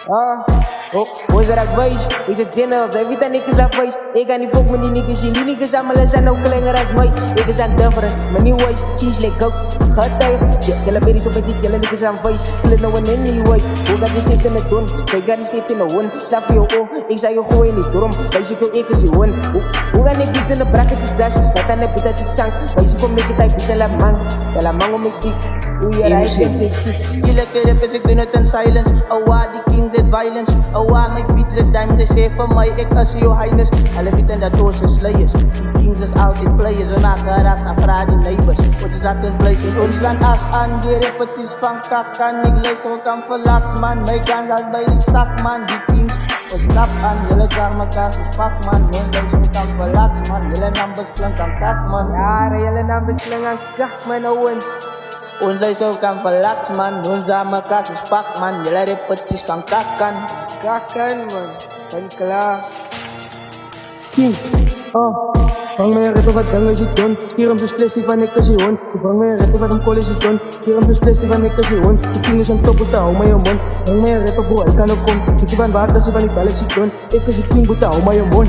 Hoor ze dat wijs, is het zinnig, zij weet dat niks dat wijs. Ik ga niet volgen met die niggas zien, die niggas allemaal zijn ook kleiner als mij. Ik is aan different, maar niet wijs, she's like ook getuig. Jelle berries op met die jelle niggas aan wijs, killen nou en anyways. Hoe gaat die steeds in het doen, zij gaat die steeds in de win. Slaap voor jou, ik zei je gooi in die drum, wij zoeken ik als je win. Hoe ga ik niet in de bracketjes dash, dat aan de pita het zang. Wij zoeken met die type, is la man om ik dik. Hoe je rijdt, het is ziek. Je lekker rap is, ik doe het in silence. Awa, die kings at violence. Awa, my beats at diamonds. They say van mij, ik als your highness. Alle weten dat doos zijn slayers. Die kings is altijd players. We maken ras naar vragen neighbors. Wat is dat in places? Ons land as aan, die repetities van kakkan. Ik lees ook aan verlaat man. Mijn kans als bij die zak man. Die kings, ons kap aan. Jullie gaan elkaar verpak man. Nee, lees ook aan verlaat man. Jullie numbers klank aan kak man. Ja, jullie numbers klank aan kak man, Owen. Ons is ook aan verlaat man. Ons aan elkaar verpak man. Jullie repetities van kakkan. Kakkan man, ben klaar. King, vang mij reppen wat dan is het doen. Hier een beslissing van ik als je hond. Vang mij reppen wat een college doen. Hier een beslissing van ik als je hond. De king is een top, boeta, hou maar je mond. Vang mij reppen bro, ik kan ook kom. Ik ben waard als je van ik bel ik zie doen. Ik is de king, boeta, hou maar je mond.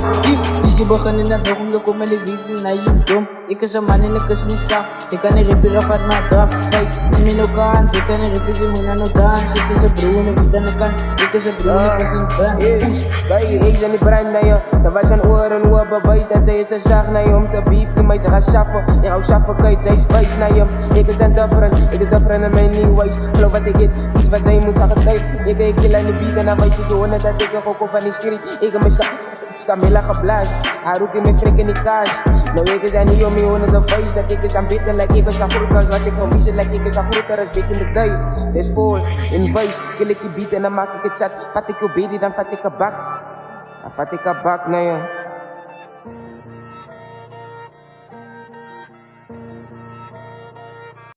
Die zie beginnen als nog om te komen en ik weet niet, hij is een dom. Ik is een man en ik is niet skaap. Ze kan een rapper af uit mijn drap. Zij is niet meer ook aan. Ze kan een rapper, ze moet aan ook aan. Ze is een broer en ik weet aan de kant. Ik is een broer en ik is een band. Bij je, ik zijn niet bruin naar je. Dat was een oor en oor bewijs dat zij is te zacht naar je. Om te beef, die meid, ze gaat schaffen. Je houdt schaffen, kijk, zij is wijs naar je. Ik is een different, ik is different en mijn nieuw wijs. Geloof wat ik het, iets wat zij moet zeggen tijd. Ik kill aan de beat en dan wijs je gewoon dat ik ook op van die street. Ik heb me stamila geblaast. Hij roept in mijn frik in die kaas. Nou ik is aan hier om je honen de wijs. Dat ik is aan bitten, like ik is aan groter als wat ik kan wiezen. Like ik is aan groter als week in de duif. Zij is vol, in wijs. Kill ik die beat en dan maak ik het zat. Vat ik je baby, dan vat ik een bak. Dan vat ik een bak, nou ja.